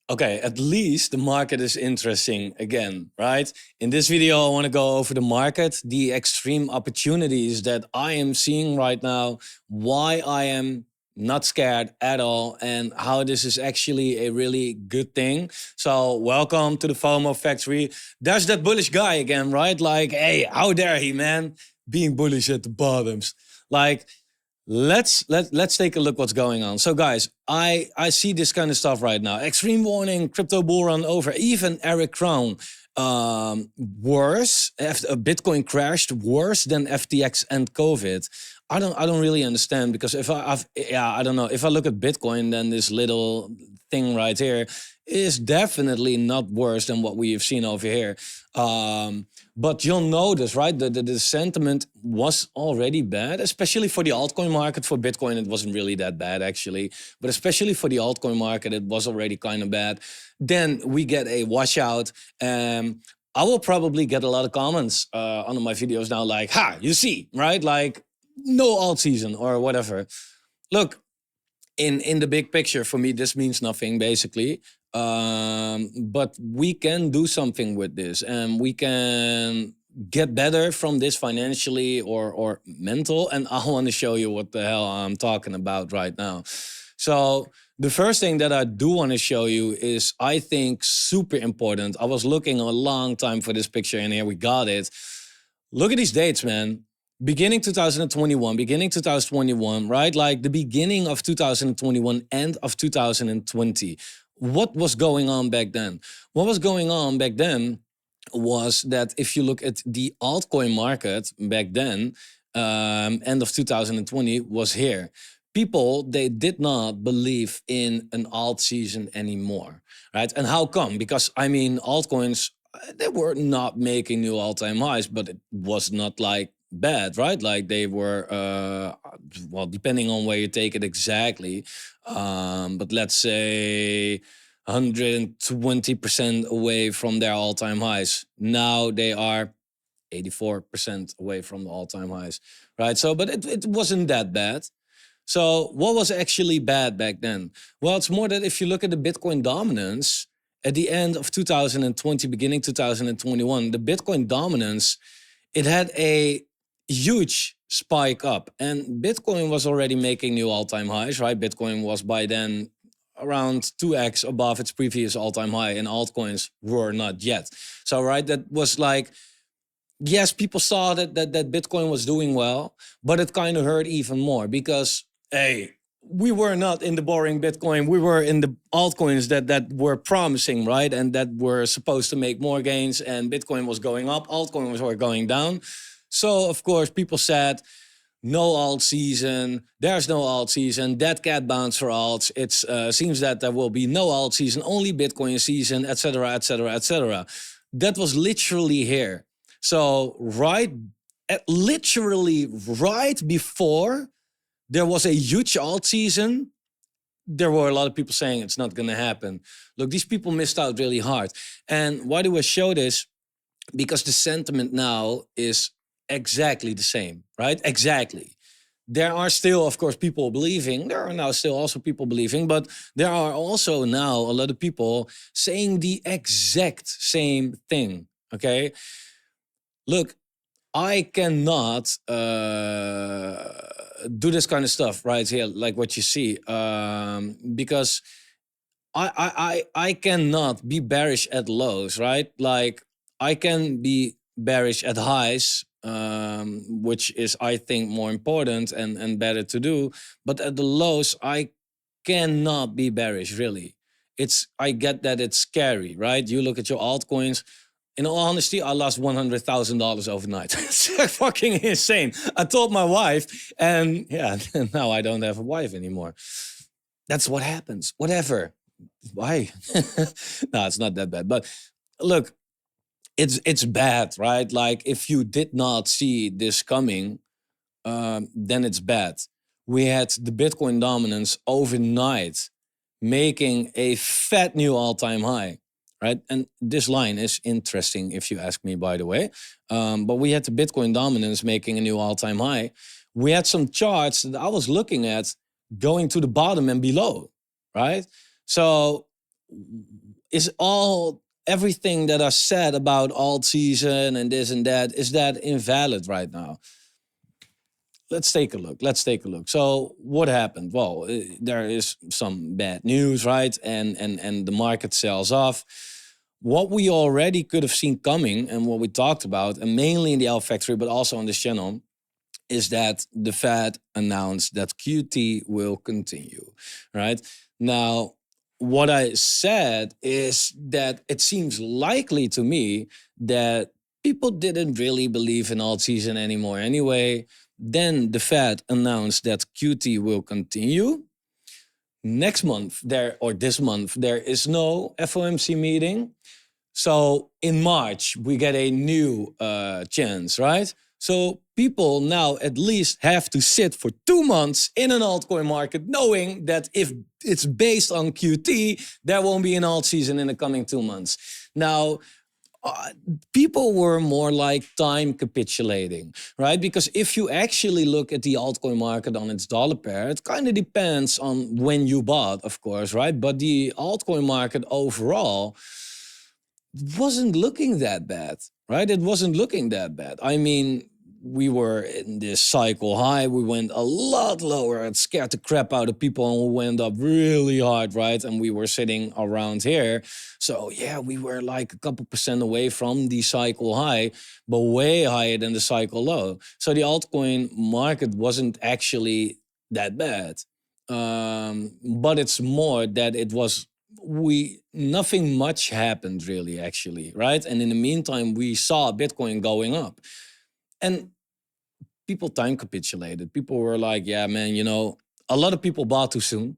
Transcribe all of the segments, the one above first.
Okay, at least the market is interesting again, right? In this video, I want to go over the market, the extreme opportunities that I am seeing right now, why I am not scared at all, and how this is actually a really good thing. So, welcome to the Fomo Factory. There's that bullish guy again, right? Like, hey, how dare he, man? Being bullish at the bottoms. Like, let's take a look what's going on. So guys, I see this kind of stuff right now. Extreme warning, crypto bull run over. Even Eric Crown, worse. Bitcoin crashed worse than FTX and COVID. I don't really understand, because I don't know, if I look at Bitcoin, then this little thing right here is definitely not worse than what we have seen over here. But you'll notice, right, the sentiment was already bad, especially for the altcoin market. For Bitcoin, it wasn't really that bad, actually. But especially for the altcoin market, it was already kind of bad. Then we get a washout. I will probably get a lot of comments under my videos now like, ha, you see, right? Like, no alt season or whatever. Look, in the big picture, for me, this means nothing, basically. But we can do something with this, and we can get better from this financially or mental. And I want to show you what the hell I'm talking about right now. So the first thing that I do want to show you is, I think, super important. I was looking a long time for this picture, and here we got it. Look at these dates, man. Beginning 2021, right? Like the beginning of 2021, end of 2020. What was going on back then? What was going on back then was that if you look at the altcoin market back then, end of 2020 was here. People, they did not believe in an alt season anymore, right? And how come? Because, I mean, altcoins, they were not making new all-time highs, but it was not like bad, right? Like they were, well, depending on where you take it exactly, but let's say 120% away from their all-time highs. Now they are 84% away from the all-time highs, right? So, but it wasn't that bad. So what was actually bad back then? Well, it's more that if you look at the Bitcoin dominance at the end of 2020, beginning 2021, the Bitcoin dominance, it had a huge spike up, and Bitcoin was already making new all-time highs, right? Bitcoin was by then around 2x above its previous all-time high, and altcoins were not yet. So, right, that was like, yes, people saw that Bitcoin was doing well, but it kind of hurt even more because, hey, we were not in the boring Bitcoin. We were in the altcoins that were promising, right? And that were supposed to make more gains, and Bitcoin was going up, altcoins were going down. So, of course, people said, no alt season, there's no alt season, dead cat bounce for alts. It seems that there will be no alt season, only Bitcoin season, etc., etc., etc. That was literally here. So literally right before there was a huge alt season, there were a lot of people saying it's not going to happen. Look, these people missed out really hard. And why do I show this? Because the sentiment now is exactly the same, right? Exactly. There are still, of course, people believing. There are now still also people believing, but there are also now a lot of people saying the exact same thing, okay? Look, I cannot do this kind of stuff right here, like what you see, because I cannot be bearish at lows, right? Like I can be bearish at highs, which is, I think, more important and better to do. But at the lows, I cannot be bearish, really. I get that it's scary, right? You look at your altcoins. In all honesty, I lost $100,000 overnight. It's fucking insane. I told my wife, and yeah, now I don't have a wife anymore. That's what happens. Whatever. Why? No, it's not that bad. But look, it's bad, right? Like if you did not see this coming, then it's bad. We had the Bitcoin dominance overnight making a fat new all-time high, right? And this line is interesting, if you ask me, by the way. But we had the Bitcoin dominance making a new all-time high. We had some charts that I was looking at going to the bottom and below, right? So is all everything that I said about alt season and this and that, is that invalid right now? Let's take a look. Let's take a look. So what happened? Well, there is some bad news, right? And the market sells off. What we already could have seen coming and what we talked about, and mainly in the Alt Factory, but also on this channel, is that the Fed announced that QT will continue, right? Now, what I said is that it seems likely to me that people didn't really believe in alt season anymore anyway. Then the Fed announced that QT will continue. Next month, this month, there is no FOMC meeting. So in March, we get a new chance, right? So people now at least have to sit for 2 months in an altcoin market, knowing that if it's based on QT, there won't be an alt season in the coming 2 months. Now, people were more like time capitulating, right? Because if you actually look at the altcoin market on its dollar pair, it kind of depends on when you bought, of course, right? But the altcoin market overall wasn't looking that bad, right? It wasn't looking that bad. I mean, we were in this cycle high. We went a lot lower. It scared the crap out of people and we went up really hard, right? And we were sitting around here. So yeah, we were like a couple percent away from the cycle high, but way higher than the cycle low. So the altcoin market wasn't actually that bad. But it's more that it was nothing much happened really, actually, right? And in the meantime, we saw Bitcoin going up. And people time capitulated. People were like, yeah, man, a lot of people bought too soon.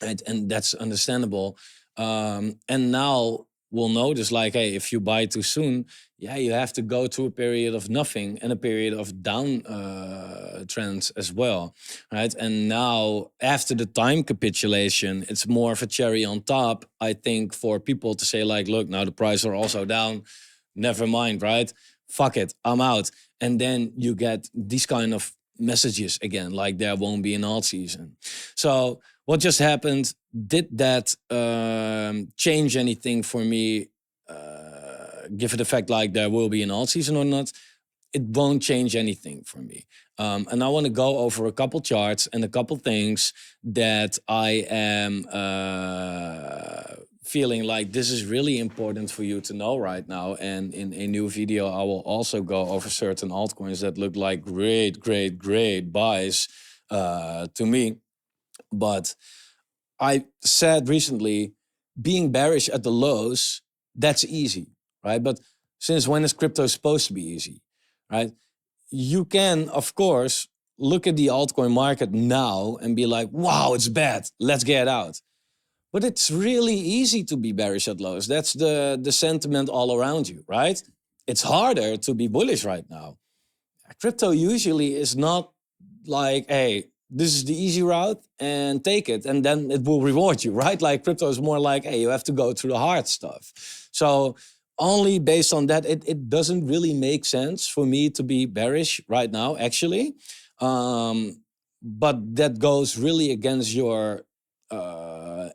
And that's understandable. And now we'll notice, like, hey, if you buy too soon, yeah, you have to go through a period of nothing and a period of down trends as well, right? And now, after the time capitulation, it's more of a cherry on top, I think, for people to say, like, look, now the prices are also down. Never mind, right? Fuck it, I'm out. And then you get these kind of messages again, like there won't be an alt season. So what just happened, did that change anything for me, given the fact like there will be an alt season or not? It won't change anything for me. And I want to go over a couple charts and a couple things that I am feeling like this is really important for you to know right now. And in a new video, I will also go over certain altcoins that look like great buys to me. But I said recently, being bearish at the lows, that's easy, right? But since when is crypto supposed to be easy, right? You can, of course, look at the altcoin market now and be like, wow, it's bad, let's get out. But it's really easy to be bearish at lows. That's the sentiment all around you, right? It's harder to be bullish right now. Crypto usually is not like, hey, this is the easy route and take it and then it will reward you, right? Like crypto is more like, hey, you have to go through the hard stuff. So only based on that, it doesn't really make sense for me to be bearish right now, actually. But that goes really against your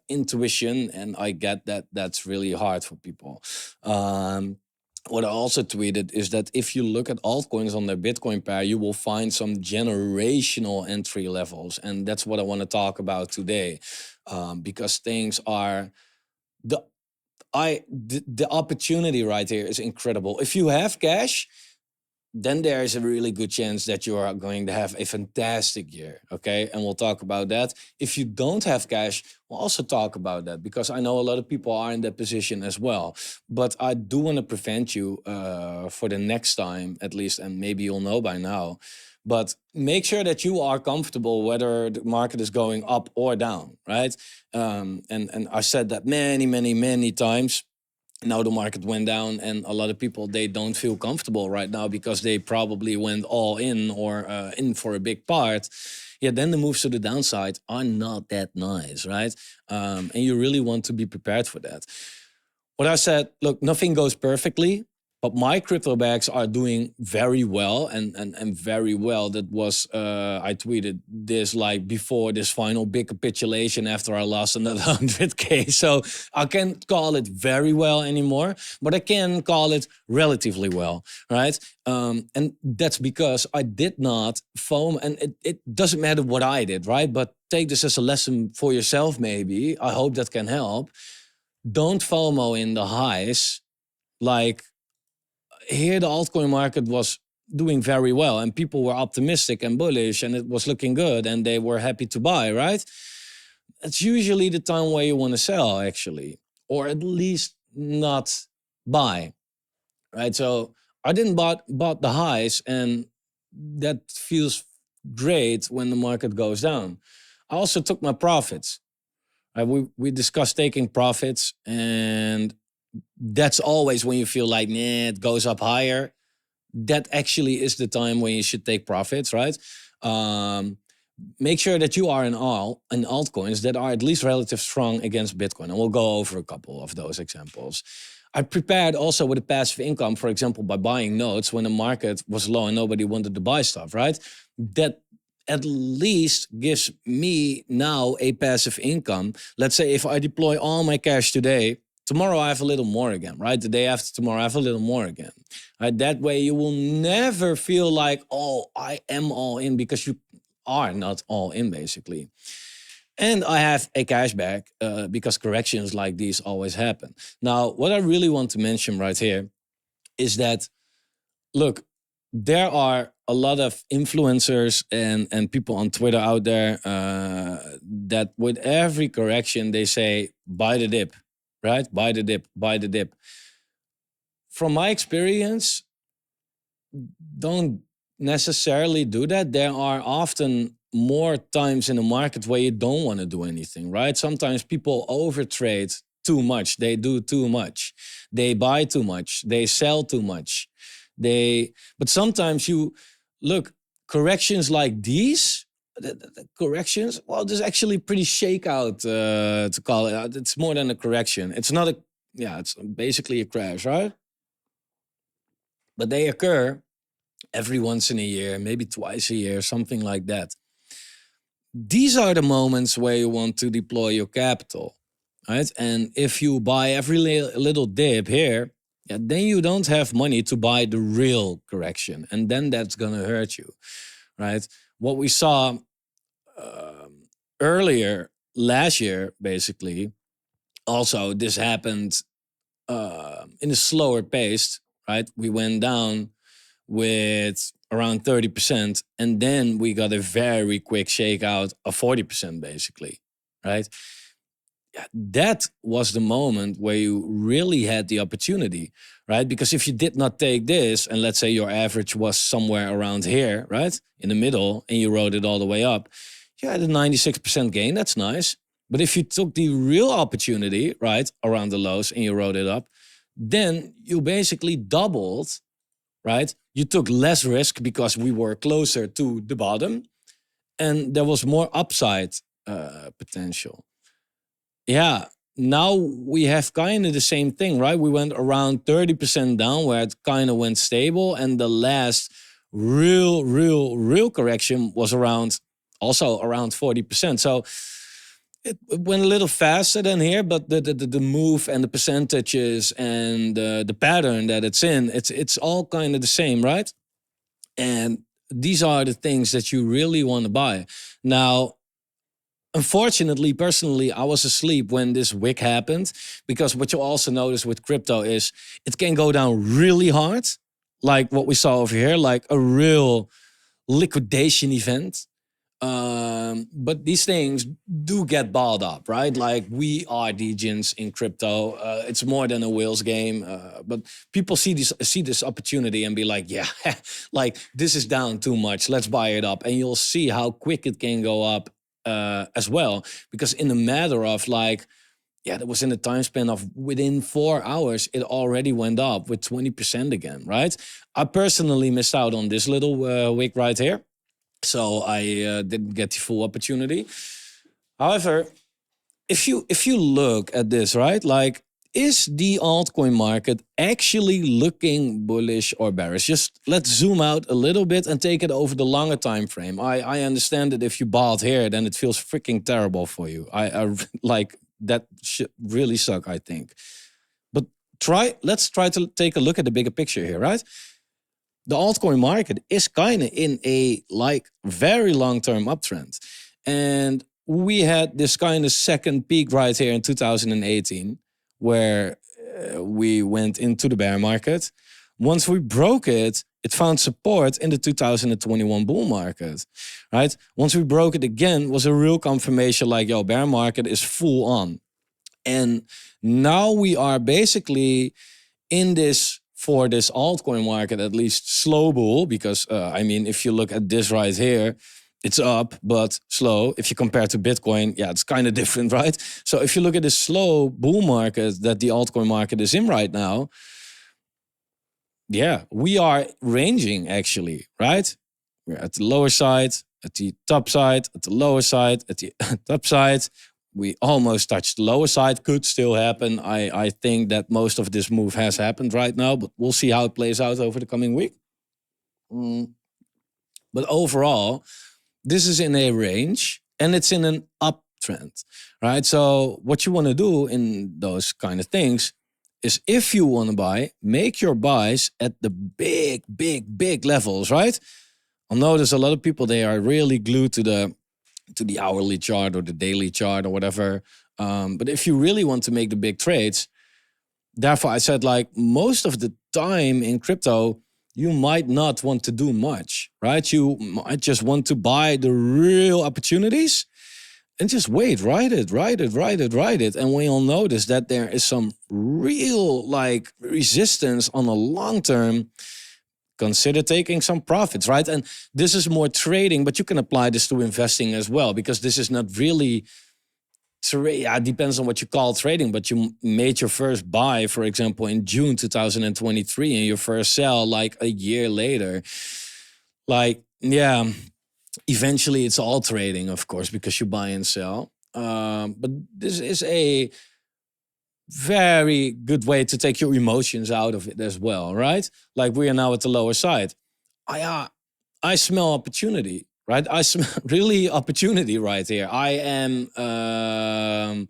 intuition, and I get that that's really hard for people. What I also tweeted is that if you look at altcoins on their Bitcoin pair, you will find some generational entry levels. And that's what I want to talk about today. Because things are, the opportunity right here is incredible. If you have cash, then there is a really good chance that you are going to have a fantastic year, okay? And we'll talk about that. If you don't have cash, we'll also talk about that because I know a lot of people are in that position as well. But I do want to prevent you for the next time, at least, and maybe you'll know by now. But make sure that you are comfortable whether the market is going up or down, right? And I said that many times. Now the market went down and a lot of people, they don't feel comfortable right now because they probably went all in or in for a big part. Yeah, then the moves to the downside are not that nice, right? And you really want to be prepared for that. What I said, look, nothing goes perfectly, But my crypto bags are doing very well and very well. That was, I tweeted this like before this final big capitulation after I lost another 100K. So I can't call it very well anymore, but I can call it relatively well, right? And that's because I did not foam, and it doesn't matter what I did, right? But take this as a lesson for yourself, maybe. I hope that can help. Don't FOMO in the highs. Like, here the altcoin market was doing very well and people were optimistic and bullish and it was looking good and they were happy to buy, right? It's usually the time where you want to sell, actually, or at least not buy, right? So I didn't bought the highs, and that feels great when the market goes down. I also took my profits. We discussed taking profits, and that's always when you feel like, nah, it goes up higher. That actually is the time when you should take profits, right? Make sure that you are in altcoins that are at least relative strong against Bitcoin. And we'll go over a couple of those examples. I prepared also with a passive income, for example, by buying notes when the market was low and nobody wanted to buy stuff, right? That at least gives me now a passive income. Let's say if I deploy all my cash today, tomorrow I have a little more again, right? The day after tomorrow I have a little more again, right? That way you will never feel like, oh, I am all in, because you are not all in, basically. And I have a cashback because corrections like these always happen. Now, what I really want to mention right here is that, look, there are a lot of influencers and people on Twitter out there that with every correction, they say, buy the dip, right? Buy the dip, buy the dip. From my experience, don't necessarily do that. There are often more times in the market where you don't want to do anything, right? Sometimes people overtrade too much. They do too much. They buy too much. They sell too much. But sometimes you look, corrections like these, the corrections, well, there's actually pretty shakeout to call it. It's more than a correction. It's not it's basically a crash, right? But they occur every once in a year, maybe twice a year, something like that. These are the moments where you want to deploy your capital, right? And if you buy every little dip here, then you don't have money to buy the real correction. And then that's going to hurt you, right? What we saw earlier last year, basically, also this happened in a slower pace, right? We went down with around 30%, and then we got a very quick shakeout of 40%, basically, right? That was the moment where you really had the opportunity, right? Because if you did not take this, and let's say your average was somewhere around here, right? In the middle, and you rode it all the way up, you had a 96% gain. That's nice. But if you took the real opportunity, right, around the lows and you rode it up, then you basically doubled, right? You took less risk because we were closer to the bottom and there was more upside potential. Yeah, now we have kind of the same thing, right? We went around 30% down where it kind of went stable, and the last real correction was also around 40%. So it went a little faster than here, but the move and the percentages and the pattern that it's in, it's all kind of the same, right? And these are the things that you really want to buy. Now, unfortunately, personally, I was asleep when this wick happened, because what you also notice with crypto is it can go down really hard, like what we saw over here, like a real liquidation event. But these things do get balled up, right? Like, we are degens in crypto. It's more than a whales game. But people see this opportunity and be like, yeah, like this is down too much. Let's buy it up. And you'll see how quick it can go up as well. Because in a matter of like, that was in a time span of within 4 hours, it already went up with 20% again, right? I personally missed out on this little wick right here. So I didn't get the full opportunity. However, if you look at this, right, like is the altcoin market actually looking bullish or bearish? Just let's zoom out a little bit and take it over the longer time frame. I understand that if you bought here, then it feels freaking terrible for you. I like that should really suck, I think. But let's try to take a look at the bigger picture here, right? The altcoin market is kind of in a like very long-term uptrend. And we had this kind of second peak right here in 2018, where we went into the bear market. Once we broke it, it found support in the 2021 bull market, right? Once we broke it again, was a real confirmation like, yo, bear market is full on. And now we are basically in this, for this altcoin market, at least slow bull, because I mean, if you look at this right here, it's up, but slow. If you compare to Bitcoin, yeah, it's kind of different, right? So if you look at the slow bull market that the altcoin market is in right now, yeah, we are ranging actually, right? We're at the lower side, at the top side, at the lower side, at the top side. We almost touched the lower side, could still happen. I think that most of this move has happened right now, but we'll see how it plays out over the coming week. But overall, this is in a range and it's in an uptrend, right? So what you want to do in those kind of things is, if you want to buy, make your buys at the big levels, right? I'll notice a lot of people, they are really glued to the hourly chart or the daily chart or whatever. But if you really want to make the big trades, therefore I said, like, most of the time in crypto, you might not want to do much, right? You might just want to buy the real opportunities and just wait, ride it. And when you'll notice that there is some real like resistance on a long term, consider taking some profits, right? And this is more trading, but you can apply this to investing as well, because this is not really it depends on what you call trading, but you made your first buy, for example, in June 2023, and your first sell like a year later. Like, yeah, eventually it's all trading, of course, because you buy and sell. But this is a very good way to take your emotions out of it as well, right? Like, we are now at the lower side. I smell opportunity, right? I smell really opportunity right here. I am a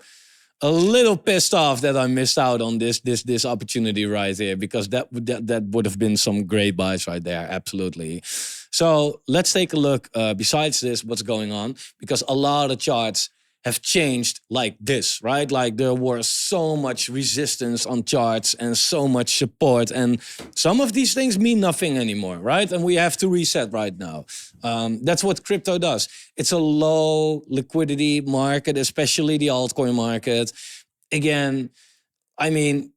little pissed off that I missed out on this opportunity right here, because that would have been some great buys right there, absolutely. So let's take a look. Besides this, what's going on? Because a lot of charts have changed like this, right? Like, there was so much resistance on charts and so much support, and some of these things mean nothing anymore, right? And we have to reset right now. That's what crypto does. It's a low liquidity market, especially the altcoin market. Again, I mean,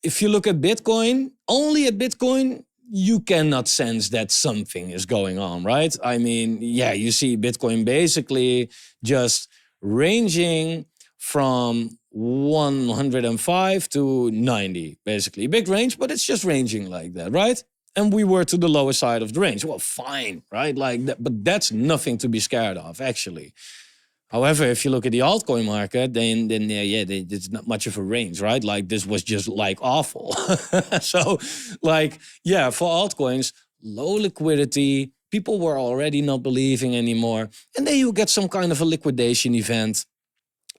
if you look at Bitcoin, only at Bitcoin, you cannot sense that something is going on, right? I mean, yeah, you see Bitcoin basically just ranging from 105 to 90, basically. Big range, but it's just ranging like that, right? And we were to the lower side of the range. Well, fine, right? Like that, but that's nothing to be scared of, actually. However, if you look at the altcoin market, then it's not much of a range, right? Like, this was just like awful. So, like, yeah, for altcoins, low liquidity, people were already not believing anymore. And then you get some kind of a liquidation event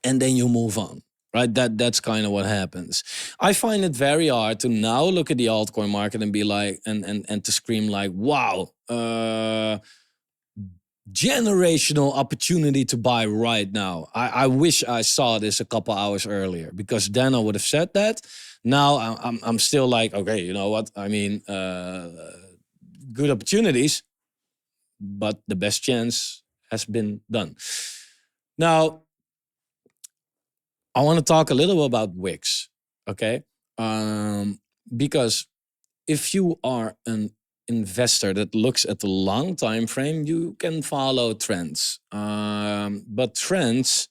and then you move on, right? That's kind of what happens. I find it very hard to now look at the altcoin market and be like, and to scream like, wow, generational opportunity to buy right now. I wish I saw this a couple hours earlier, because then I would have said that. Now I'm still like, okay, you know what? I mean, good opportunities, but the best chance has been done. Now, I want to talk a little about wicks, okay? Because if you are an investor that looks at the long time frame, you can follow trends. But trends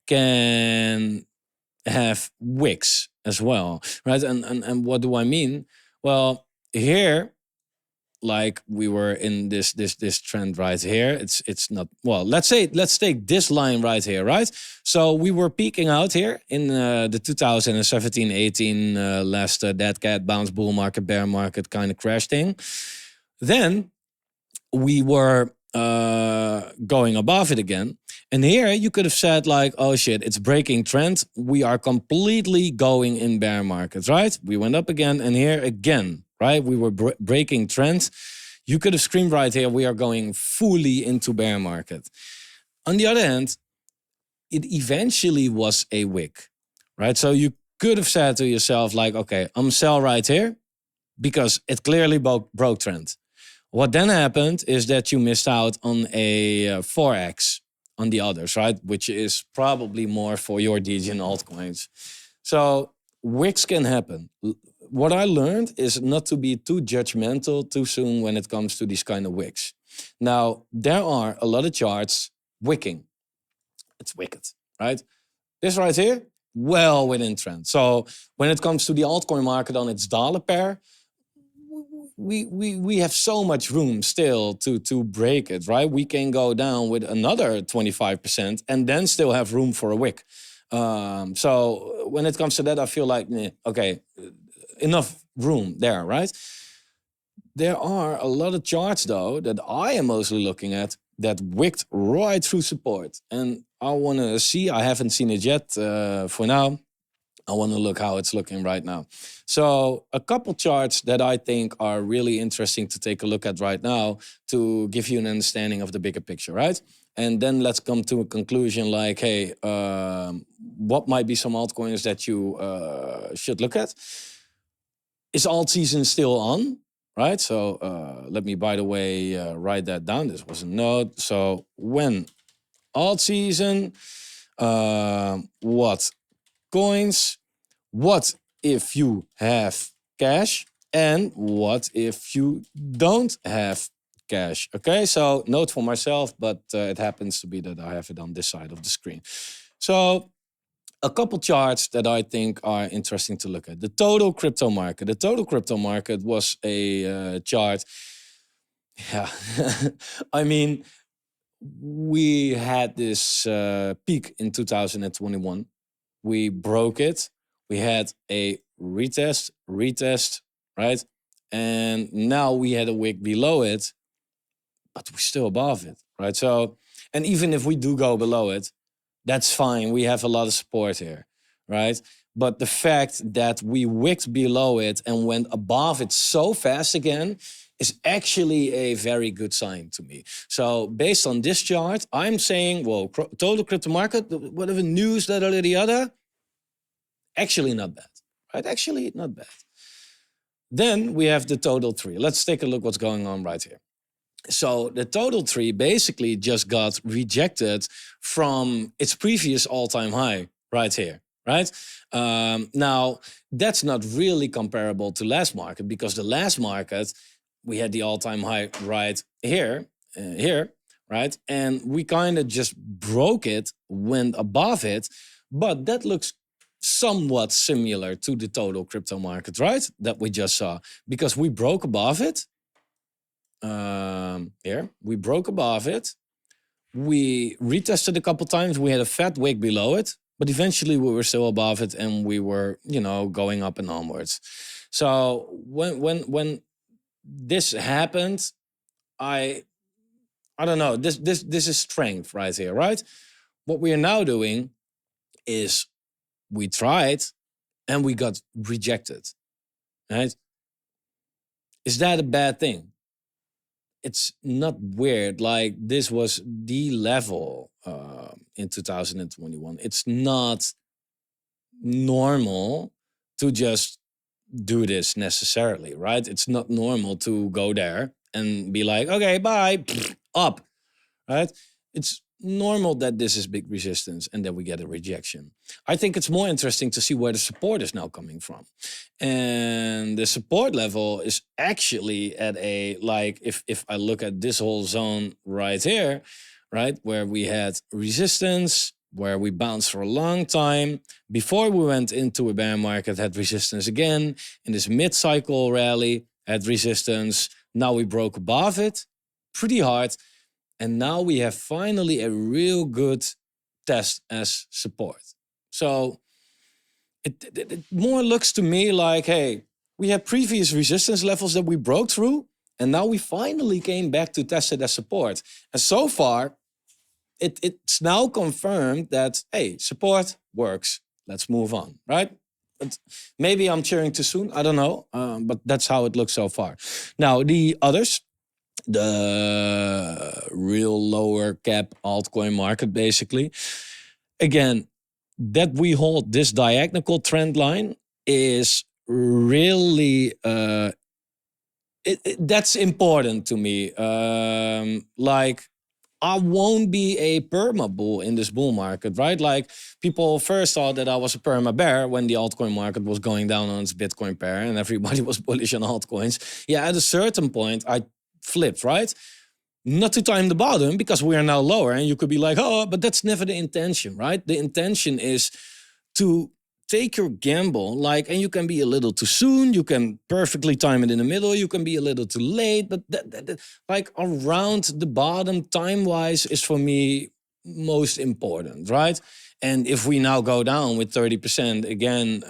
can have wicks as well, right? And what do I mean? Well, here, like we were in this trend right here. It's not, well, let's take this line right here, right? So we were peaking out here in the 2017-18 last dead cat bounce bull market, bear market kind of crash thing. Then we were going above it again. And here you could have said like, oh shit, it's breaking trend. We are completely going in bear markets, right? We went up again, and here again, right? We were breaking trends. You could have screamed right here, we are going fully into bear market. On the other hand, it eventually was a wick, right? So you could have said to yourself like, okay, I'm sell right here because it clearly broke trend. What then happened is that you missed out on a 4x on the others, right? Which is probably more for your DGen altcoins. So wicks can happen. What I learned is not to be too judgmental too soon when it comes to these kind of wicks. Now, there are a lot of charts wicking. It's wicked, right? This right here, well within trend. So when it comes to the altcoin market on its dollar pair, we have so much room still to break it, right? We can go down with another 25% and then still have room for a wick. So when it comes to that, I feel like, okay, enough room there, right? There are a lot of charts, though, that I am mostly looking at that wicked right through support. And I want to see, I haven't seen it yet for now. I want to look how it's looking right now. So a couple charts that I think are really interesting to take a look at right now to give you an understanding of the bigger picture, right? And then let's come to a conclusion like, hey, what might be some altcoins that you should look at? Is alt season still on, right? So let me, by the way, write that down. This was a note. So when alt season, what coins, what if you have cash, and what if you don't have cash? Okay, so note for myself, but it happens to be that I have it on this side of the screen. So a couple charts that I think are interesting to look at. The total crypto market. The total crypto market was a chart. Yeah, I mean, we had this peak in 2021. We broke it. We had a retest, right? And now we had a wick below it, but we're still above it, right? So, and even if we do go below it, that's fine. We have a lot of support here, right? But the fact that we wicked below it and went above it so fast again is actually a very good sign to me. So based on this chart, I'm saying, well, total crypto market, whatever news, that or the other, actually not bad, right? Actually not bad. Then we have the total 3. Let's take a look what's going on right here. So the total 3 basically just got rejected from its previous all-time high right here, right? Now, that's not really comparable to last market because the last market, we had the all-time high right here, right? And we kind of just broke it, went above it, but that looks somewhat similar to the total crypto market, right? That we just saw because we broke above it. Here, we broke above it. We retested a couple times. We had a fat wick below it, but eventually we were still above it and we were, you know, going up and onwards. So when this happened, I don't know, this is strength right here, right? What we are now doing is we tried and we got rejected, right? Is that a bad thing? It's not weird. Like this was the level in 2021. It's not normal to just do this necessarily, right? It's not normal to go there and be like, okay, bye, up, right? It's normal that this is big resistance and then we get a rejection. I think it's more interesting to see where the support is now coming from. And the support level is actually at a, like, if I look at this whole zone right here, right, where we had resistance, where we bounced for a long time, before we went into a bear market, had resistance again, in this mid-cycle rally, had resistance, Now we broke above it pretty hard. And now we have finally a real good test as support. So it more looks to me like, hey, we had previous resistance levels that we broke through. And now we finally came back to test it as support. And so far, it's now confirmed that, hey, support works. Let's move on, right? But maybe I'm cheering too soon. I don't know. But that's how it looks so far. Now, the others, the real lower cap altcoin market, basically. Again, that we hold this diagonal trend line is really that's important to me. Like, I won't be a perma bull in this bull market, right? Like, people first thought that I was a perma bear when the altcoin market was going down on its Bitcoin pair and everybody was bullish on altcoins. Yeah, at a certain point, I flipped, right? Not to time the bottom because we are now lower, and you could be like, oh, but that's never the intention, right? The intention is to take your gamble, like, and you can be a little too soon, you can perfectly time it in the middle, you can be a little too late, but that like around the bottom time-wise is for me most important, right? And if we now go down with 30% again,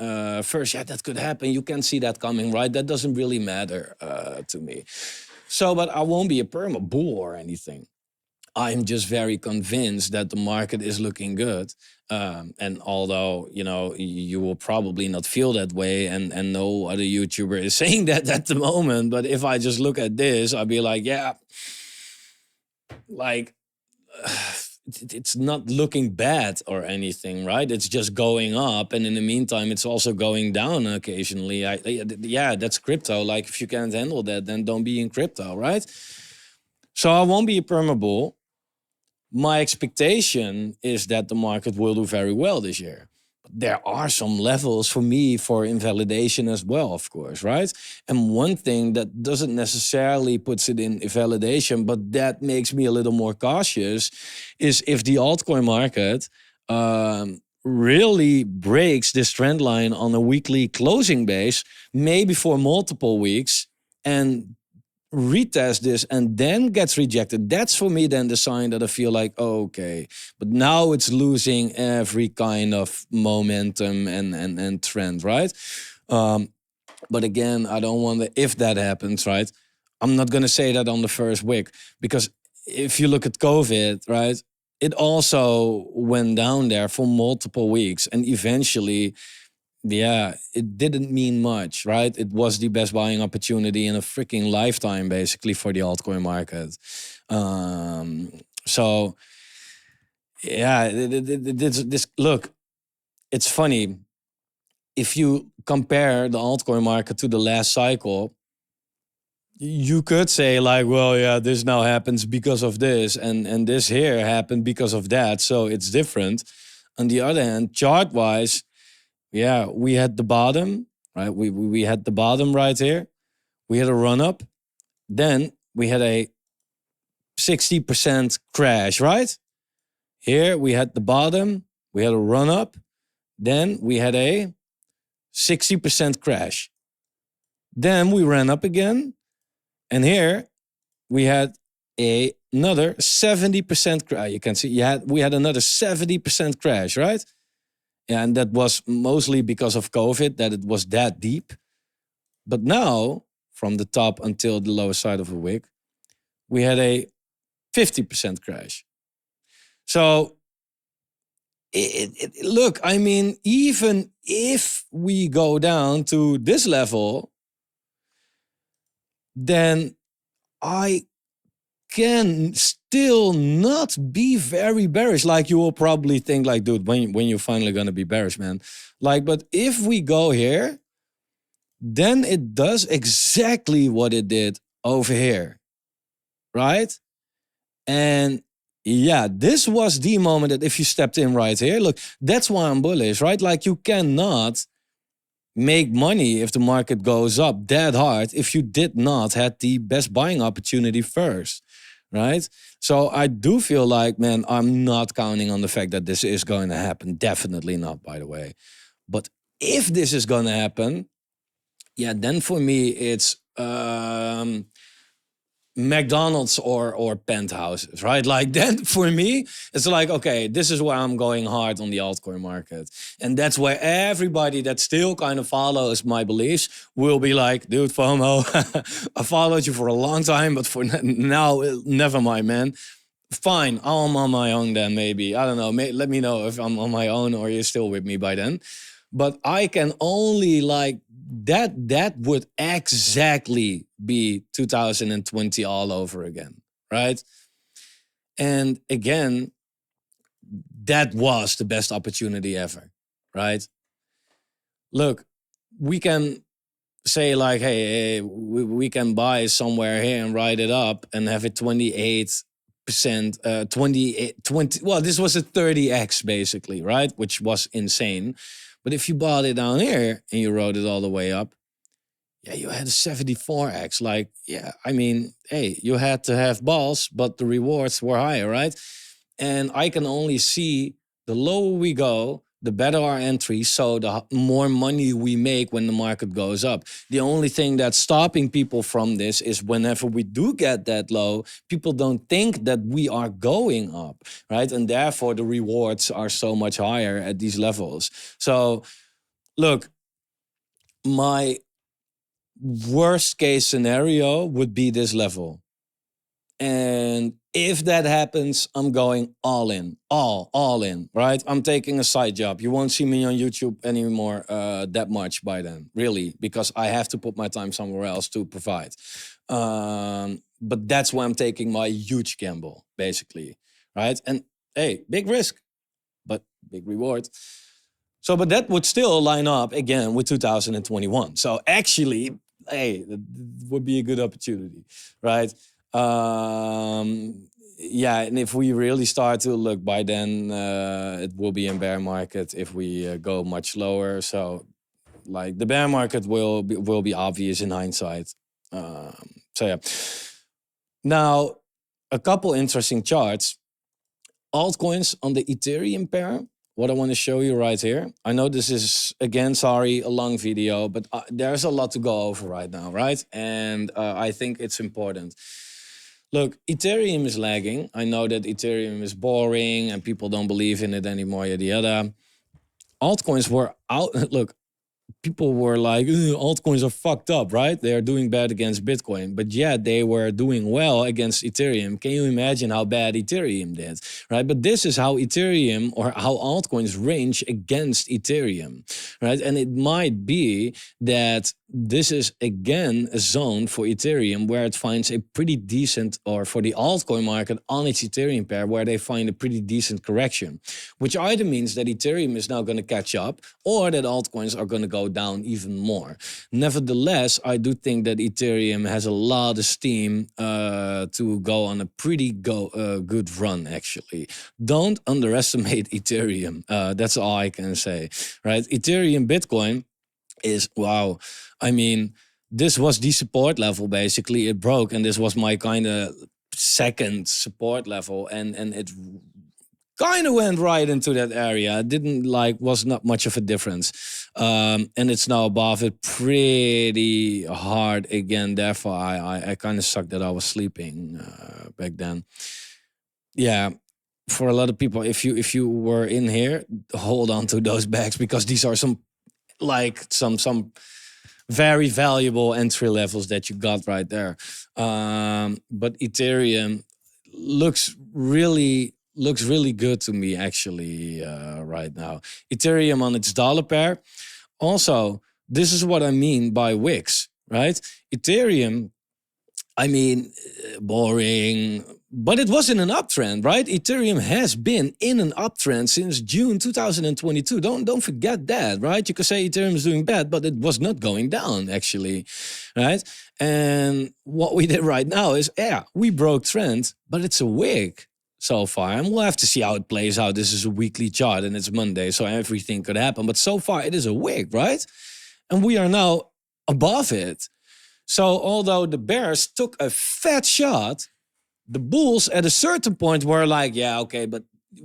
first, yeah, that could happen. You can see that coming, right? That doesn't really matter to me. So, but I won't be a perma bull or anything. I'm just very convinced that the market is looking good. And although, you know, you will probably not feel that way, and no other YouTuber is saying that at the moment, but if I just look at this, I'll be like, yeah, like, it's not looking bad or anything, right? It's just going up, and in the meantime, it's also going down occasionally. Yeah, that's crypto. Like, if you can't handle that, then don't be in crypto, right? So I won't be a perma bull. My expectation is that the market will do very well this year. But there are some levels for me for invalidation as well, of course, right? And one thing that doesn't necessarily puts it in invalidation, but that makes me a little more cautious, is if the altcoin market really breaks this trend line on a weekly closing base, maybe for multiple weeks, and retest this and then gets rejected. That's for me then the sign that I feel like, okay, but now it's losing every kind of momentum and trend, right? But again, I don't want to, if that happens, right? I'm not going to say that on the first week, because if you look at COVID, right, it also went down there for multiple weeks, and eventually, yeah, it didn't mean much, right? It was the best buying opportunity in a freaking lifetime, basically, for the altcoin market. So, yeah, this look, it's funny. If you compare the altcoin market to the last cycle, you could say like, well, yeah, this now happens because of this, and this here happened because of that, so it's different. On the other hand, chart-wise, yeah, we had the bottom, right? We had the bottom right here. We had a run up. Then we had a 60% crash, right? Here we had the bottom. We had a run up. Then we had a 60% crash. Then we ran up again. And here we had another 70% crash. You can see we had another 70% crash, right? And that was mostly because of COVID, that it was that deep. But now, from the top until the lower side of the wick, we had a 50% crash. So, look, I mean, even if we go down to this level, then I can still not be very bearish. Like, you will probably think like, dude, when you're finally going to be bearish, man. Like, but if we go here, then it does exactly what it did over here, right? And yeah, this was the moment that if you stepped in right here, look, that's why I'm bullish, right? Like, you cannot make money if the market goes up that hard if you did not have the best buying opportunity first, right? So I do feel like, man, I'm not counting on the fact that this is going to happen. Definitely not, by the way. But if this is going to happen, yeah, then for me, it's McDonald's or penthouses, right? Like then for me, it's like, okay, this is where I'm going hard on the altcoin market. And that's where everybody that still kind of follows my beliefs will be like, dude, FOMO, I followed you for a long time, but for now, never mind, man. Fine, I'm on my own then, maybe. I don't know. Let me know if I'm on my own or you're still with me by then. But I can only like that would exactly be 2020 all over again, right? And again, that was the best opportunity ever, right? Look, we can say like, hey, we can buy somewhere here and write it up and have it 28%, 20, well, this was a 30x basically, right? Which was insane. But if you bought it down here and you wrote it all the way up, yeah, you had a 74x. Like, yeah, I mean, hey, you had to have balls, but the rewards were higher, right? And I can only see the lower we go, the better our entry, so the more money we make when the market goes up. The only thing that's stopping people from this is whenever we do get that low, people don't think that we are going up, right? And therefore the rewards are so much higher at these levels. So look, my worst case scenario would be this level. And if that happens, I'm going all in, all in, right? I'm taking a side job. You won't see me on YouTube anymore that much by then, really, because I have to put my time somewhere else to provide. But that's why I'm taking my huge gamble, basically, right? And hey, big risk, but big reward. So, but that would still line up again with 2021. So actually, hey, that would be a good opportunity, right? Yeah, and if we really start to look by then, it will be in bear market if we go much lower. So, like the bear market will be obvious in hindsight. So yeah. Now, a couple interesting charts. Altcoins on the Ethereum pair. What I want to show you right here. I know this is, again, sorry, a long video, but there's a lot to go over right now, right? And I think it's important. Look, Ethereum is lagging. I know that Ethereum is boring and people don't believe in it anymore, yada yada. Altcoins were out. Look, people were like, altcoins are fucked up, right? They are doing bad against Bitcoin. But yeah, they were doing well against Ethereum. Can you imagine how bad Ethereum did, right? But this is how Ethereum or how altcoins range against Ethereum, right? And it might be that this is again a zone for Ethereum where it finds a pretty decent, or for the altcoin market on its Ethereum pair, where they find a pretty decent correction, which either means that Ethereum is now going to catch up or that altcoins are going to go down even more. Nevertheless, I do think that Ethereum has a lot of steam to go on a pretty good run, actually. Don't underestimate Ethereum. That's all I can say, right? Ethereum, Bitcoin is, wow. I mean, this was the support level, basically. It broke, and this was my kind of second support level, and it kind of went right into that area. It didn't was not much of a difference. And it's now above it pretty hard again. Therefore, I kind of sucked that I was sleeping back then. Yeah, for a lot of people, if you were in here, hold on to those bags, because these are some very valuable entry levels that you got right there. But Ethereum looks really good to me, actually, right now. Ethereum on its dollar pair. Also, this is what I mean by wicks, right? Ethereum, I mean, boring, but it was in an uptrend, right? Ethereum has been in an uptrend since June 2022. Don't forget that, right? You could say Ethereum is doing bad, but it was not going down, actually, right? And what we did right now is, yeah, we broke trend, but it's a wick so far. And we'll have to see how it plays out. This is a weekly chart and it's Monday, so everything could happen. But so far, it is a wick, right? And we are now above it. So although the bears took a fat shot, the bulls at a certain point were like, yeah, okay, but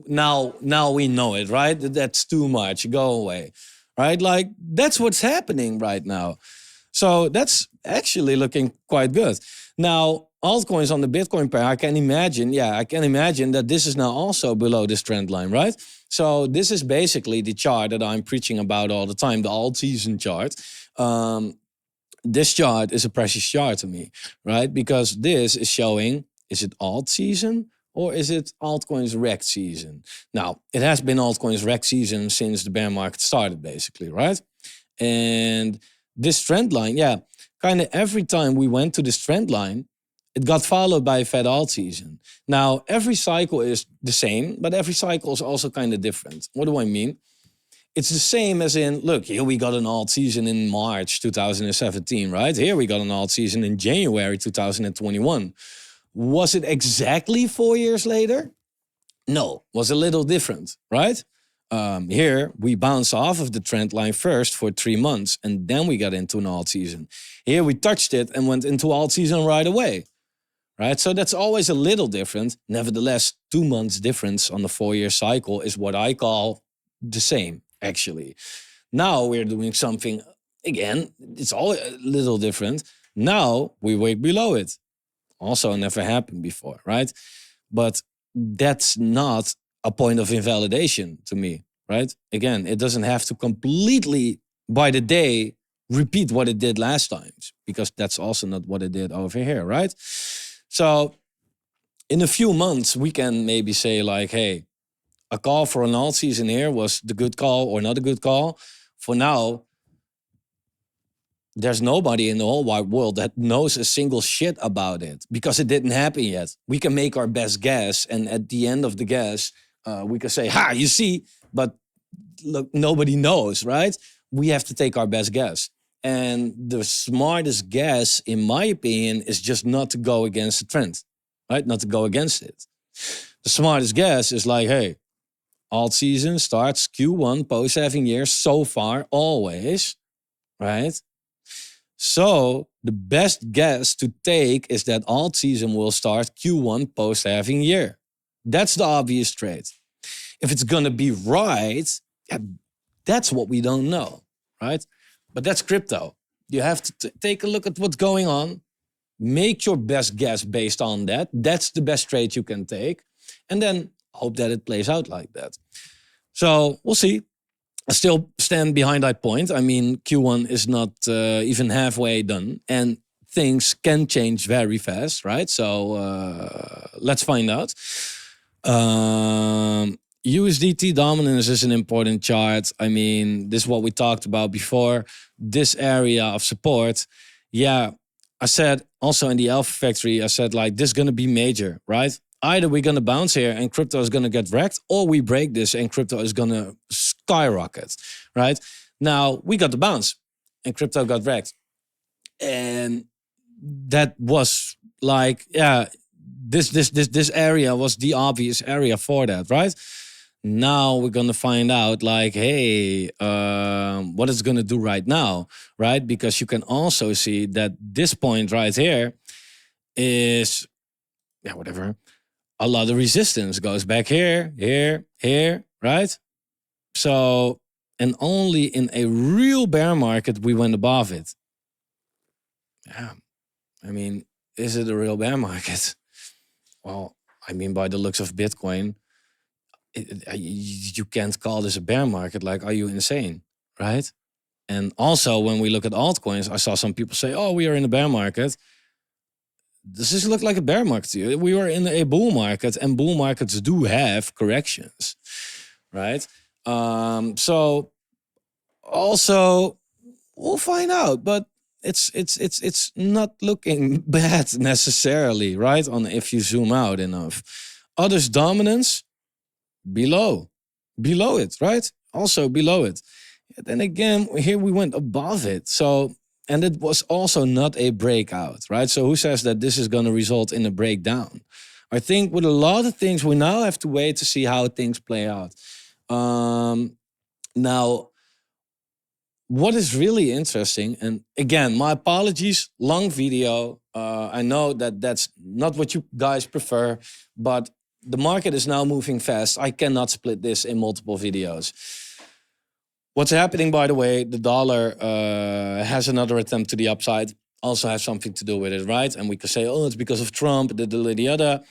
now we know it, right? That's too much. Go away, right? Like, that's what's happening right now. So that's actually looking quite good. Now, altcoins on the Bitcoin pair, I can imagine that this is now also below this trend line, right? So this is basically the chart that I'm preaching about all the time, the alt-season chart. This chart is a precious chart to me, right? Because this is showing, is it alt-season or is it altcoins wreck season? Now, it has been altcoins wreck season since the bear market started, basically, right? And this trend line, kind of every time we went to this trend line, it got followed by a fat alt season. Now, every cycle is the same, but every cycle is also kind of different. What do I mean? It's the same as in, look, here we got an alt season in March 2017, right? Here we got an alt season in January 2021. Was it exactly 4 years later? No, was a little different, right? Here, we bounce off of the trend line first for 3 months, and then we got into an alt season. Here, we touched it and went into alt season right away, right? So that's always a little different. Nevertheless, 2 months difference on the 4-year cycle is what I call the same, actually. Now we're doing something, again, it's all a little different. Now we wake below it. Also never happened before, right? But that's not a point of invalidation to me, right? Again, it doesn't have to completely, by the day, repeat what it did last time, because that's also not what it did over here, right? So in a few months, we can maybe say like, hey, a call for an alt season here was the good call or not a good call. For now, there's nobody in the whole wide world that knows a single shit about it because it didn't happen yet. We can make our best guess, and at the end of the guess, we can say, ha, you see, but look, nobody knows, right? We have to take our best guess. And the smartest guess, in my opinion, is just not to go against the trend, right? Not to go against it. The smartest guess is like, hey, alt season starts Q1 post-halving year so far, always, right? So the best guess to take is that alt season will start Q1 post-halving year. That's the obvious trade. If it's going to be right, that's what we don't know, right? But that's crypto. You have to take a look at what's going on, make your best guess based on that. That's the best trade you can take. And then hope that it plays out like that. So we'll see. I still stand behind that point. I mean, Q1 is not even halfway done. And things can change very fast, right? So let's find out. USDT dominance is an important chart. I mean, this is what we talked about before. This area of support. Yeah, I said also in the Alpha Factory, I said like, this is going to be major, right? Either we're going to bounce here and crypto is going to get wrecked, or we break this and crypto is going to skyrocket, right? Now, we got the bounce and crypto got wrecked. And that was like, yeah, this area was the obvious area for that, right? Now we're going to find out like, hey, what it's going to do right now, right? Because you can also see that this point right here is, yeah, whatever. A lot of resistance goes back here, here, right? So, and only in a real bear market, we went above it. Yeah, I mean, is it a real bear market? Well, I mean, by the looks of Bitcoin, you can't call this a bear market. Like, are you insane, right? And also, when we look at altcoins, I saw some people say, oh, we are in a bear market. Does this look like a bear market to you? We were in a bull market, and bull markets do have corrections, right? So also we'll find out, but it's not looking bad necessarily, right? On if you zoom out enough. Others dominance below it, right? Also below it. Then again, here we went above it. So. And it was also not a breakout, right? So who says that this is going to result in a breakdown? I think with a lot of things, we now have to wait to see how things play out. Now, what is really interesting, and again, my apologies, long video. I know that that's not what you guys prefer, but the market is now moving fast. I cannot split this in multiple videos. What's happening, by the way, the dollar has another attempt to the upside. also have something to do with it, right? And we could say, oh, it's because of Trump, the other.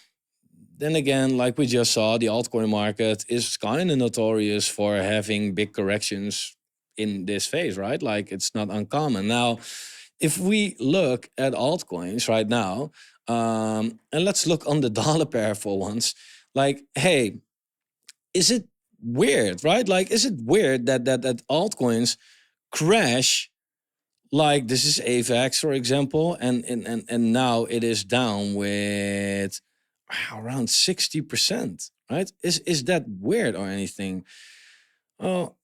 Then again, like we just saw, the altcoin market is kind of notorious for having big corrections in this phase, right? Like it's not uncommon. Now, if we look at altcoins right now, and let's look on the dollar pair for once, like, hey, is it weird, right? Like, is it weird that altcoins crash? Like this is AVAX, for example, and now it is down with around 60%, right? Is that weird or anything? Oh,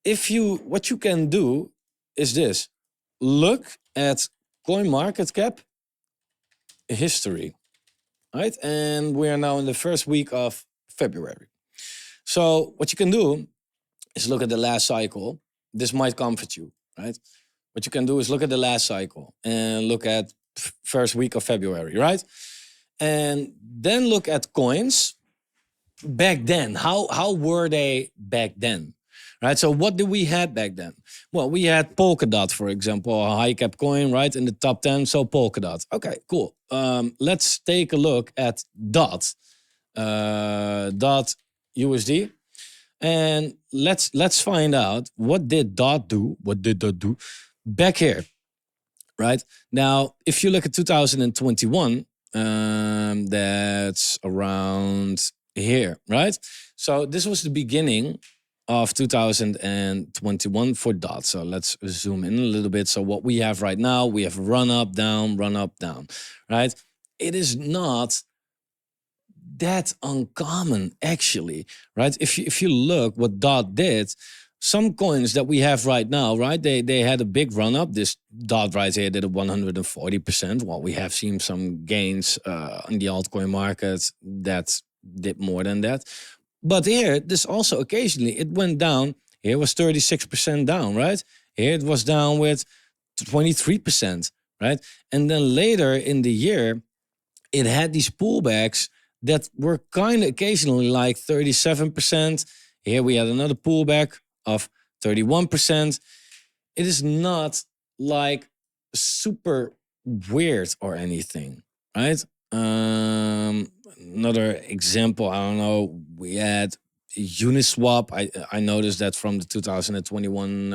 if you what you can do is this: look at coin market cap history, right? And we are now in the first week of February. So what you can do is look at the last cycle. This might comfort you, right? What you can do is look at the last cycle and look at first week of February, right? And then look at coins back then. How were they back then? Right? So what did we have back then? Well, we had Polkadot, for example, a high cap coin, right? In the top 10. So Polkadot. Okay, cool. Let's take a look at DOT. DOT USD. And let's find out what did DOT do? What did DOT do back here? Right now, if you look at 2021, that's around here, right? So this was the beginning of 2021 for DOT. So let's zoom in a little bit. So what we have right now, we have run up, down, right? It is not that uncommon, actually, right? If you look what DOT did, some coins that we have right now, right? They had a big run up. This DOT right here did a 140%. Well, we have seen some gains in the altcoin market that did more than that. But here, this also occasionally it went down. Here was 36% down, right? Here it was down with 23%, right? And then later in the year, it had these pullbacks that were kind of occasionally like 37%. Here we had another pullback of 31%. It is not like super weird or anything, right? Another example, I don't know, we had Uniswap. I noticed that from the 2021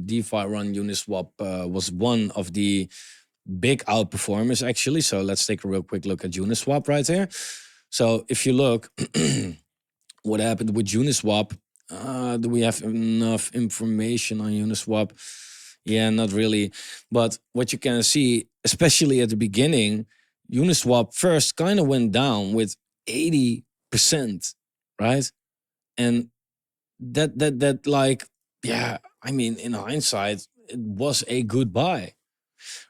DeFi run, Uniswap was one of the big outperformers, actually. So let's take a real quick look at Uniswap right here. So if you look, what happened with Uniswap? Do we have enough information on Uniswap? Yeah, not really. But what you can see, especially at the beginning, Uniswap first kind of went down with 80%, right? And that like, yeah, I mean, in hindsight, it was a good buy,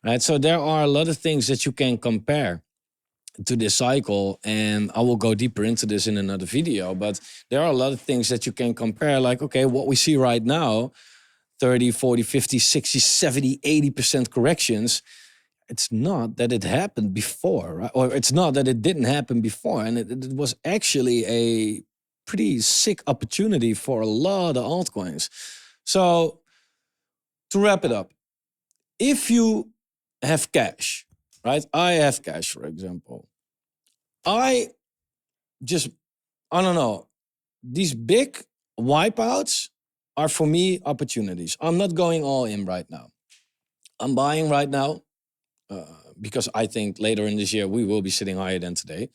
right? So there are a lot of things that you can compare to this cycle, and I will go deeper into this in another video, but there are a lot of things that you can compare, like, okay, what we see right now, 30, 40, 50, 60, 70, 80% corrections. It's not that it happened before, right? Or it's not that it didn't happen before. And it was actually a pretty sick opportunity for a lot of altcoins. So to wrap it up, if you have cash, right? I have cash, for example. I don't know. These big wipeouts are for me opportunities. I'm not going all in right now. I'm buying right now because I think later in this year we will be sitting higher than today.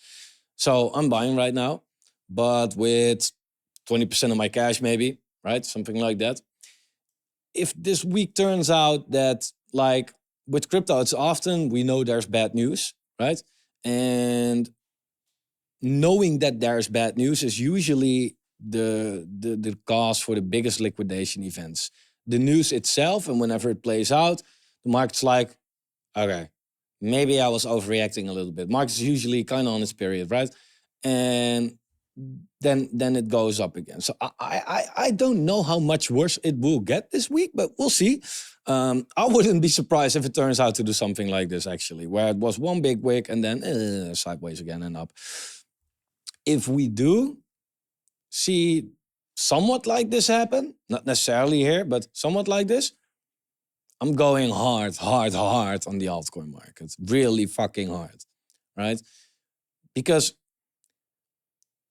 So I'm buying right now, but with 20% of my cash, maybe, right? Something like that. If this week turns out that, like with crypto, it's often we know there's bad news, right? And knowing that there's bad news is usually the cause for the biggest liquidation events. The news itself, and whenever it plays out, the market's like, okay, maybe I was overreacting a little bit. Market's usually kind of on its period, right? And then it goes up again. So I don't know how much worse it will get this week, but we'll see. I wouldn't be surprised if it turns out to do something like this, actually, where it was one big wick and then sideways again and up. If we do see somewhat like this happen, not necessarily here, but somewhat like this, I'm going hard on the altcoin market. Really fucking hard, right? Because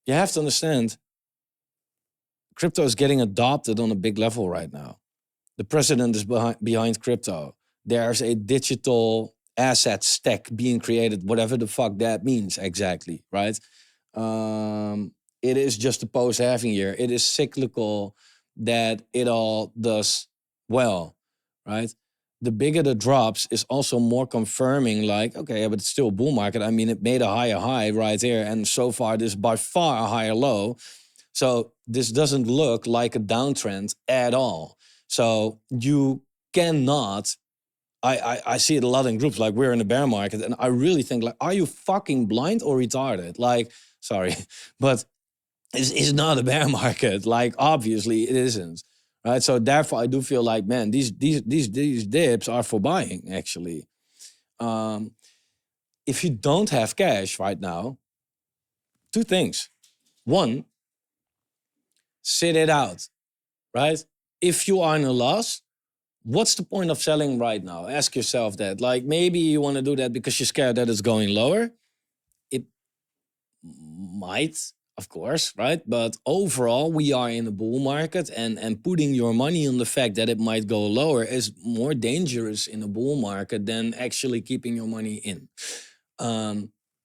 you have to understand, crypto is getting adopted on a big level right now. The president is behind crypto. There's a digital asset stack being created, whatever the fuck that means exactly, right? It is just a post-halving year. It is cyclical that it all does well, right? The bigger the drops is also more confirming like, okay, but it's still a bull market. I mean, it made a higher high right here. And so far, this is by far a higher low. So this doesn't look like a downtrend at all. So you cannot, I see it a lot in groups, like we're in a bear market. And I really think like, are you fucking blind or retarded? Like, sorry, but it's not a bear market. Like, obviously it isn't. Right. So therefore I do feel like, man, these dips are for buying actually. If you don't have cash right now, two things. One, sit it out, right? If you are in a loss, what's the point of selling right now? Ask yourself that. Like, maybe you want to do that because you're scared that it's going lower. It might, of course, right? But overall, we are in a bull market, and putting your money on the fact that it might go lower is more dangerous in a bull market than actually keeping your money in.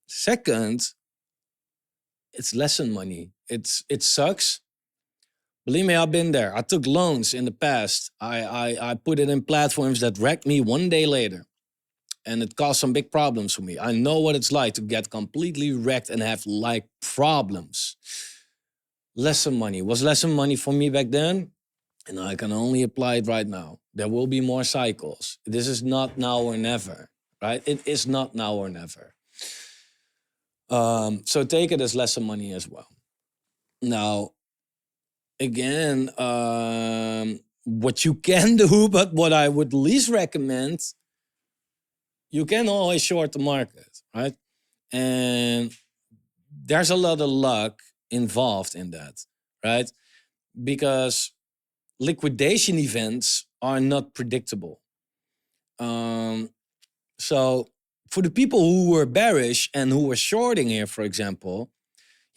Second, it's lesson money. It sucks. Believe me, I've been there. I took loans in the past. I put it in platforms that wrecked me one day later. And it caused some big problems for me. I know what it's like to get completely wrecked and have like problems. Lesson money. Was lesson money for me back then? And I can only apply it right now. There will be more cycles. This is not now or never, right? It is not now or never. So take it as lesson money as well. Now, again, what you can do, but what I would least recommend, you can always short the market, right? And there's a lot of luck involved in that, right? Because liquidation events are not predictable. So for the people who were bearish and who were shorting here, for example,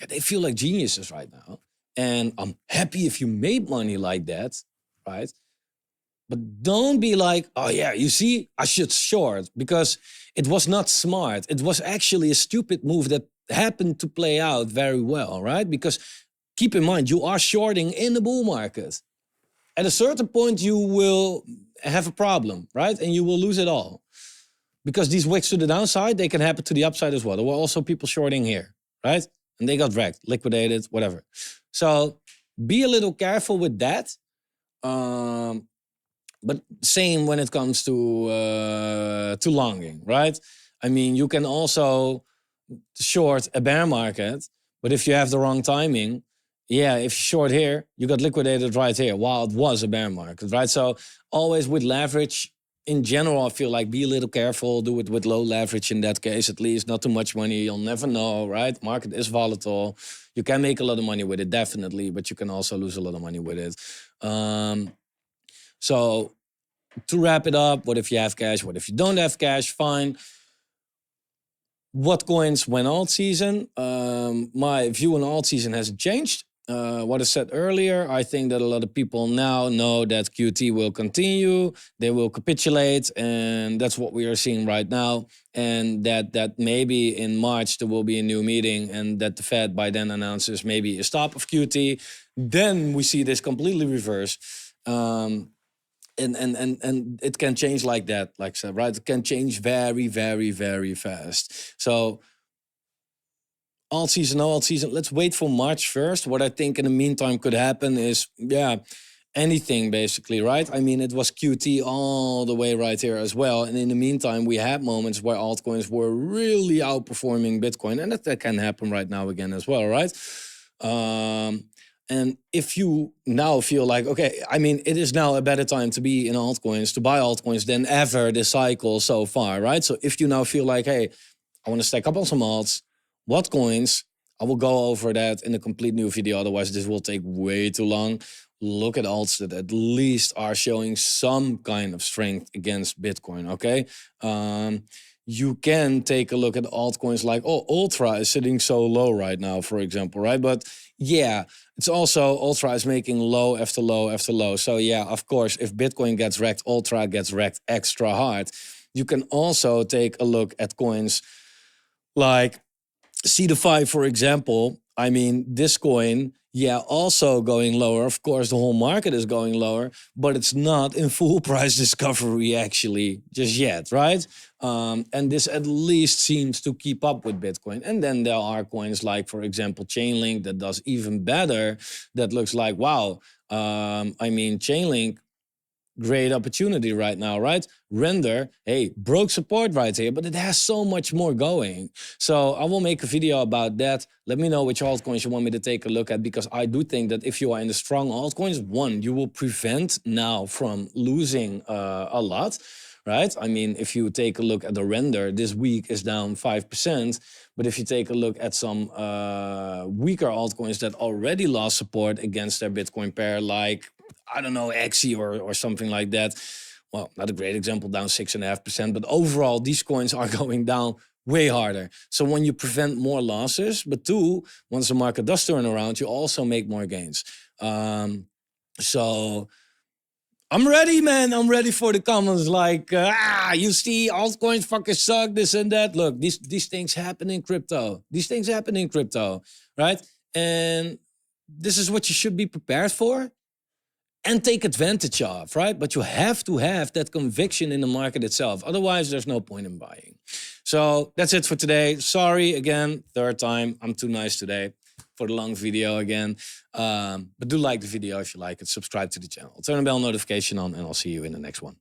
yeah, they feel like geniuses right now. And I'm happy if you made money like that, right? But don't be like, oh yeah, you see, I should short, because it was not smart. It was actually a stupid move that happened to play out very well, right? Because keep in mind, you are shorting in the bull market. At a certain point, you will have a problem, right? And you will lose it all. Because these wicks to the downside, they can happen to the upside as well. There were also people shorting here, right? And they got wrecked, liquidated, whatever. So be a little careful with that. But same when it comes to longing, right? I mean, you can also short a bear market, but if you have the wrong timing, yeah, if you short here, you got liquidated right here while it was a bear market, right? So always with leverage, in general, I feel like be a little careful, do it with low leverage in that case, at least, not too much money, you'll never know, right? Market is volatile. You can make a lot of money with it, definitely, but you can also lose a lot of money with it. So to wrap it up, what if you have cash? What if you don't have cash? Fine. What coins when alt season? My view on alt season hasn't changed. What I said earlier, I think that a lot of people now know that QT will continue. They will capitulate, and that's what we are seeing right now. And that maybe in March there will be a new meeting, and that the Fed by then announces maybe a stop of QT. Then we see this completely reverse. And it can change like that, like I said, right? It can change very, very, very fast. So alt season, no alt season. Let's wait for March 1st. What I think in the meantime could happen is, yeah, anything basically, right? I mean, it was QT all the way right here as well. And in the meantime, we had moments where altcoins were really outperforming Bitcoin. And that can happen right now again as well, right? And if you now feel like, okay, I mean, it is now a better time to be in altcoins, to buy altcoins than ever this cycle so far, right? So if you now feel like, hey, I want to stack up on some alts, what coins? I will go over that in a complete new video. Otherwise, this will take way too long. look at alts that at least are showing some kind of strength against Bitcoin, okay? You can take a look at altcoins like, oh, Ultra is sitting so low right now, for example, right? But yeah, it's also Ultra is making low after low after low. So yeah, of course, if Bitcoin gets wrecked, Ultra gets wrecked extra hard. You can also take a look at coins like C5, for example. I mean, this coin, yeah, also going lower. Of course, the whole market is going lower, but it's not in full price discovery actually just yet, right? And this at least seems to keep up with Bitcoin. And then there are coins like, for example, Chainlink that does even better. That looks like, wow. I mean, Chainlink, great opportunity right now, right? Render, hey, broke support right here, but it has so much more going. So I will make a video about that. Let me know which altcoins you want me to take a look at, because I do think that if you are in the strong altcoins, one, you will prevent now from losing a lot, right? I mean, if you take a look at the render, this week is down 5%. But if you take a look at some weaker altcoins that already lost support against their Bitcoin pair, like, I don't know, Axie or something like that. Well, not a great example, down 6.5%. But overall, these coins are going down way harder. So when you prevent more losses, but two, once the market does turn around, you also make more gains. So I'm ready, man. I'm ready for the comments like, you see, altcoins fucking suck, this and that. Look, these things happen in crypto. These things happen in crypto, right? And this is what you should be prepared for and take advantage of, right? But you have to have that conviction in the market itself. Otherwise, there's no point in buying. So that's it for today. Sorry, again, third time. I'm too nice today for the long video again. But do like the video if you like it. Subscribe to the channel. Turn the bell notification on, and I'll see you in the next one.